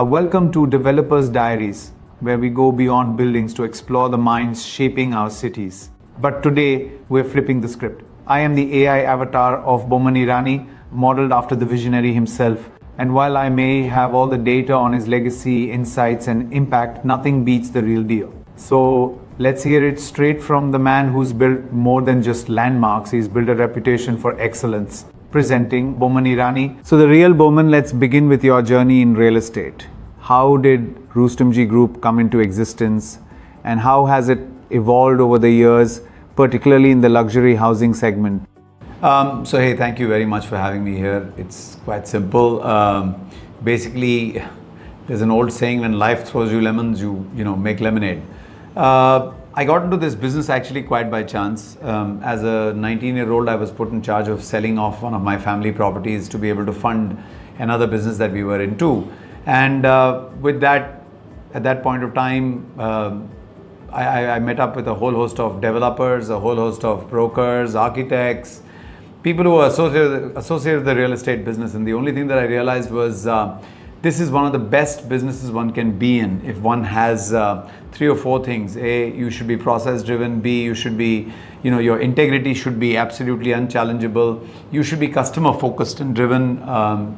Welcome to Developers Diaries, where we go beyond buildings to explore the minds shaping our cities. But today, we're flipping the script. I am the AI avatar of Boman Irani, modeled after the visionary himself. And while I may have all the data on his legacy, insights, and impact, nothing beats the real deal. So let's hear it straight from the man who's built more than just landmarks. He's built a reputation for excellence. Presenting Boman Irani. So the real Boman, let's begin with your journey in real estate. How did Rustomjee Group come into existence, and how has it evolved over the years, particularly in the luxury housing segment? Hey, thank you very much for having me here. It's quite simple. Basically, there's an old saying: when life throws you lemons, you make lemonade. I got into this business actually quite by chance. As a 19-year-old, I was put in charge of selling off one of my family properties to be able to fund another business that we were into. And with that, at that point of time, I met up with a whole host of developers, a whole host of brokers, architects, people who are associated with the real estate business. And the only thing that I realized was this is one of the best businesses one can be in if one has 3 or 4 things. A, you should be process driven. B, you should be, your integrity should be absolutely unchallengeable. You should be customer focused and driven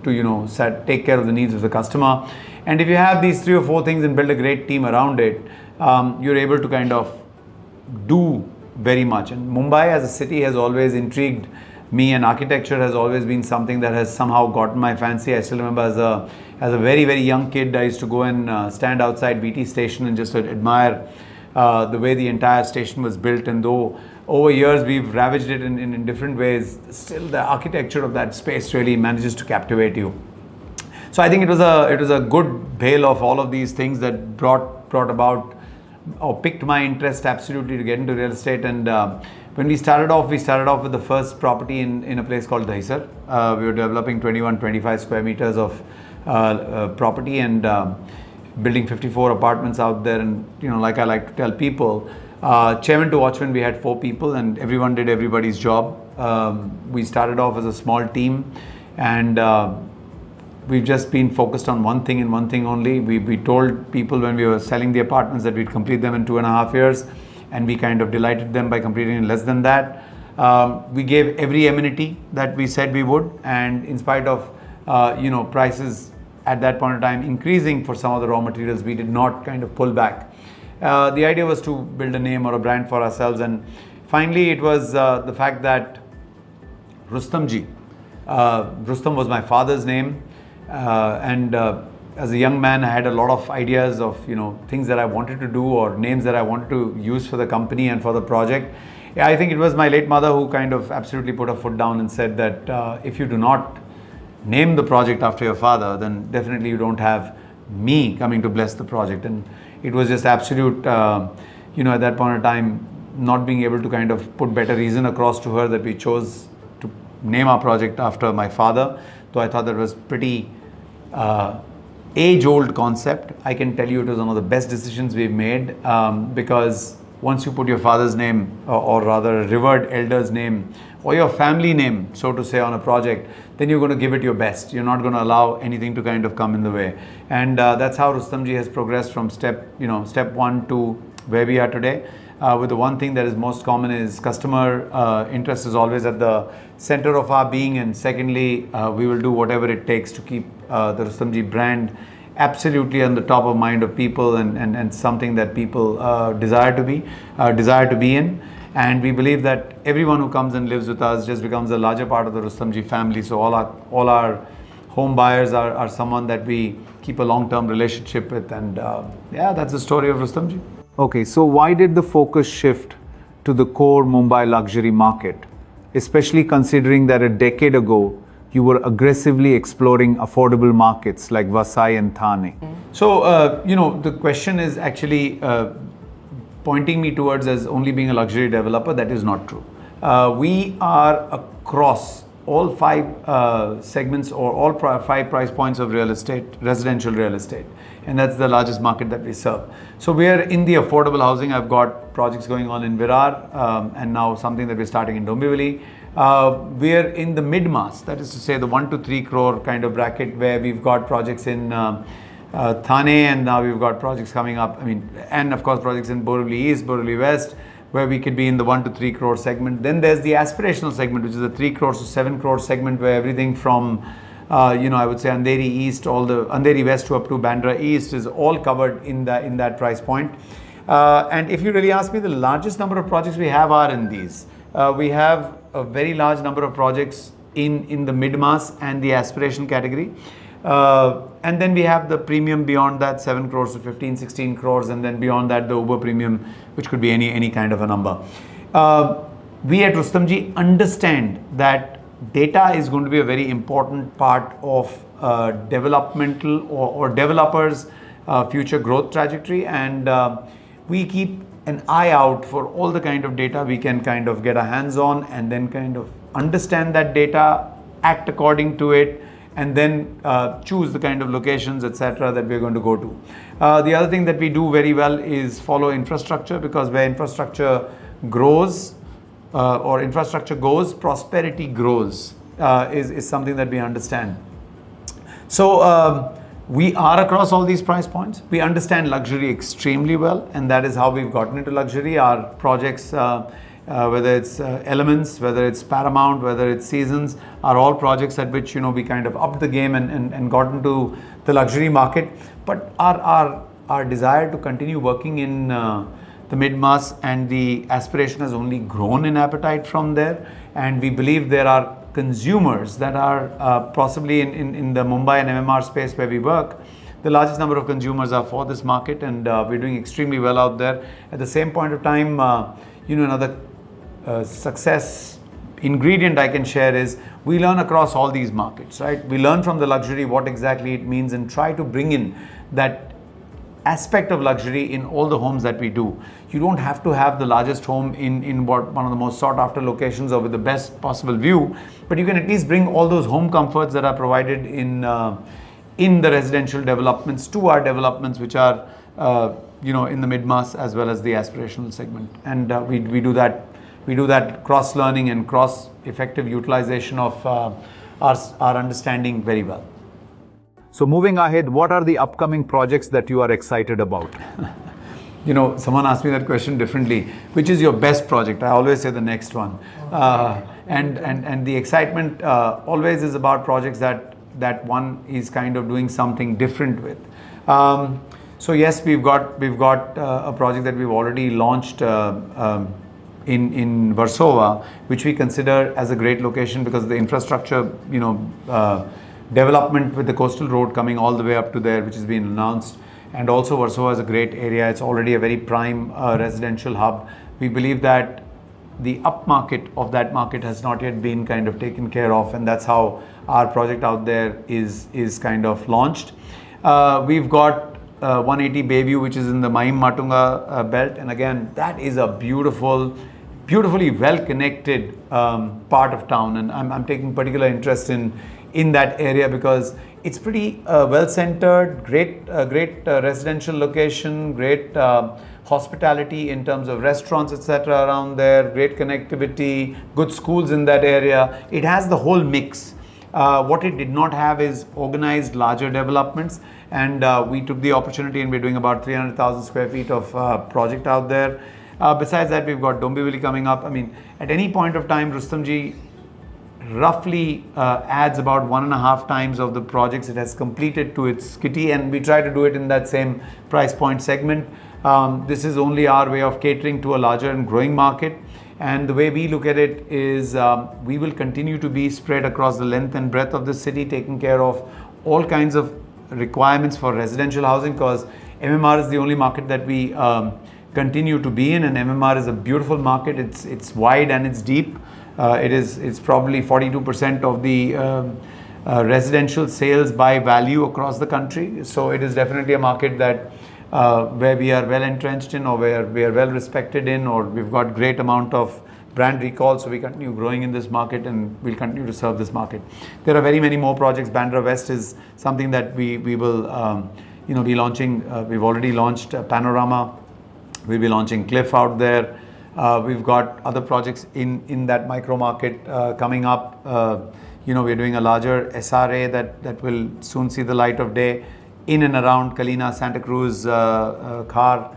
to, take care of the needs of the customer. And if you have these 3 or 4 things and build a great team around it, you're able to kind of do very much. And Mumbai as a city has always intrigued me, and architecture has always been something that has somehow gotten my fancy. I still remember as a very, very young kid, I used to go and stand outside VT station and just admire the way the entire station was built. And though over years we've ravaged it in different ways, still the architecture of that space really manages to captivate you. So I think it was a good bale of all of these things that brought about or piqued my interest absolutely to get into real estate. And when we started off with the first property in a place called Dahisar. We were developing 21-25 square meters of property and building 54 apartments out there. And like I like to tell people, chairman to watchman, we had 4 people and everyone did everybody's job. We started off as a small team, and we've just been focused on one thing and one thing only. We told people when we were selling the apartments that we'd complete them in 2.5 years, and we kind of delighted them by completing in less than that. We gave every amenity that we said we would, and in spite of prices at that point in time increasing for some of the raw materials, we did not kind of pull back. The idea was to build a name or a brand for ourselves, and finally it was the fact that Rustomjee. Rustom was my father's name, and as a young man, I had a lot of ideas of things that I wanted to do or names that I wanted to use for the company and for the project. Yeah, I think it was my late mother who kind of absolutely put her foot down and said that if you do not name the project after your father, then definitely you don't have me coming to bless the project. And it was just absolute, at that point in time, not being able to kind of put better reason across to her that we chose to name our project after my father. Though I thought that was pretty age-old concept. I can tell you it was one of the best decisions we've made, because once you put your father's name, or rather a revered elder's name, or your family name, so to say, on a project, then you're going to give it your best. You're not going to allow anything to kind of come in the way. And that's how Rustomjee has progressed from step 1 to where we are today. With the one thing that is most common is customer interest is always at the center of our being, and secondly, we will do whatever it takes to keep the Rustomjee brand absolutely on the top of mind of people, and something that people desire to be in. And we believe that everyone who comes and lives with us just becomes a larger part of the Rustomjee family. So all our home buyers are someone that we keep a long-term relationship with, and that's the story of Rustomjee. Okay, so why did the focus shift to the core Mumbai luxury market, especially considering that a decade ago you were aggressively exploring affordable markets like Vasai and Thane? So, the question is actually pointing me towards as only being a luxury developer. That is not true. We are across all 5 segments or all 5 price points of real estate, residential real estate. And that's the largest market that we serve. So we are in the affordable housing. I've got projects going on in Virar, and now something that we're starting in Dombivli. We are in the mid-mass, that is to say the 1 to 3 crore kind of bracket, where we've got projects in Thane, and now we've got projects coming up. And of course projects in Borivali East, Borivali West, where we could be in the 1 to 3 crore segment. Then there's the aspirational segment, which is the 3 crores to 7 crore segment, where everything from I would say Andheri East, all the Andheri West to up to Bandra East is all covered in that price point. And if you really ask me, the largest number of projects we have are in these. We have a very large number of projects in the mid-mass and the aspiration category. And then we have the premium beyond that, 7 crores to 15, 16 crores, and then beyond that, the uber premium, which could be any kind of a number. We at Rustomjee understand that data is going to be a very important part of developmental or developers' future growth trajectory, and we keep an eye out for all the kind of data we can kind of get our hands on, and then kind of understand that data, act according to it, and then choose the kind of locations, etc., that we're going to go to. The other thing that we do very well is follow infrastructure, because where infrastructure grows or infrastructure goes, prosperity grows, is something that we understand. So we are across all these price points. We understand luxury extremely well, and that is how we've gotten into luxury. Our projects, whether it's Elements, whether it's Paramount, whether it's Seasons, are all projects at which we kind of upped the game and got into the luxury market. But our desire to continue working in the mid-mass and the aspiration has only grown in appetite from there, and we believe there are consumers that are possibly in the Mumbai and MMR space where we work. The largest number of consumers are for this market, and we're doing extremely well out there. At the same point of time, another success ingredient I can share is we learn across all these markets, right? We learn from the luxury what exactly it means and try to bring in that aspect of luxury in all the homes that we do. You don't have to have the largest home in one of the most sought after locations or with the best possible view, but you can at least bring all those home comforts that are provided in the residential developments to our developments, which are in the mid-mass as well as the aspirational segment. And we do that cross learning and cross effective utilization of our understanding very well. So moving ahead, what are the upcoming projects that you are excited about? Someone asked me that question differently. Which is your best project? I always say the next one. And the excitement always is about projects that one is kind of doing something different with. So yes, we've got a project that we've already launched in Warsaw, which we consider as a great location because of the infrastructure, development with the coastal road coming all the way up to there, which has been announced. And also Warsaw is a great area. It's already a very prime residential hub. We believe that the upmarket of that market has not yet been kind of taken care of, and that's how our project out there is kind of launched. We've got 180 Bayview, which is in the Mahim Matunga belt, and again, that is a beautifully well-connected part of town, and I'm taking particular interest in that area because it's pretty well-centered, great residential location, great hospitality in terms of restaurants, etc. around there, great connectivity, good schools in that area. It has the whole mix. What it did not have is organized larger developments, and we took the opportunity and we're doing about 300,000 square feet of project out there. Besides that, we've got Dombivli coming up. At any point of time, Rustomjee roughly adds about 1.5 times of the projects it has completed to its kitty, and we try to do it in that same price point segment. This is only our way of catering to a larger and growing market, and the way we look at it is we will continue to be spread across the length and breadth of the city, taking care of all kinds of requirements for residential housing, because MMR is the only market that we continue to be in, and MMR is a beautiful market. It's wide and it's deep. It's probably 42% of the residential sales by value across the country. So it is definitely a market that where we are well entrenched in, or where we are well respected in, or we've got great amount of brand recall. So we continue growing in this market, and we'll continue to serve this market. There are very many more projects. Bandra West is something that we will be launching. We've already launched Panorama. We'll be launching Cliff out there. We've got other projects in that micro market coming up. We're doing a larger SRA that will soon see the light of day. in and around Kalina, Santa Cruz, Khar.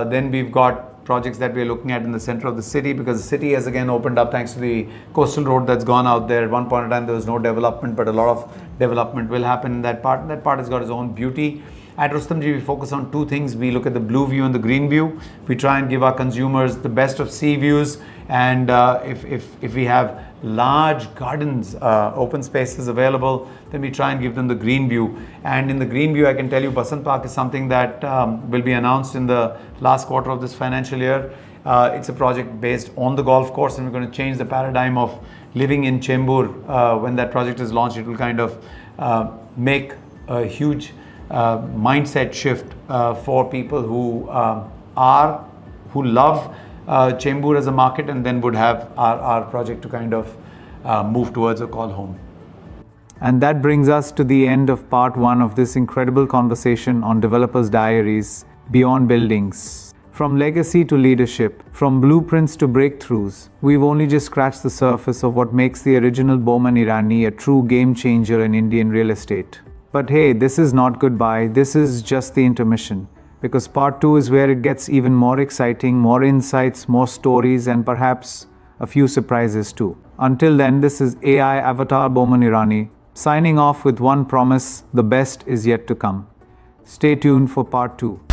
Then we've got projects that we're looking at in the center of the city, because the city has again opened up thanks to the coastal road that's gone out there. At one point in time there was no development, but a lot of development will happen in that part. That part has got its own beauty. At Rustomjee, we focus on two things. We look at the blue view and the green view. We try and give our consumers the best of sea views, and if we have large gardens, open spaces available, then we try and give them the green view. And in the green view, I can tell you Basant Park is something that will be announced in the last quarter of this financial year. It's a project based on the golf course, and we're going to change the paradigm of living in Chembur. When that project is launched, it will kind of make a huge mindset shift for people who love Chembur as a market, and then would have our project to kind of move towards a call home. And that brings us to the end of part 1 of this incredible conversation on Developers Diaries, Beyond Buildings. From legacy to leadership, from blueprints to breakthroughs, we've only just scratched the surface of what makes the original Boman Irani a true game changer in Indian real estate. But hey, this is not goodbye, this is just the intermission. Because part 2 is where it gets even more exciting, more insights, more stories, and perhaps a few surprises too. Until then, this is AI Avatar Boman Irani, signing off with one promise: the best is yet to come. Stay tuned for part 2.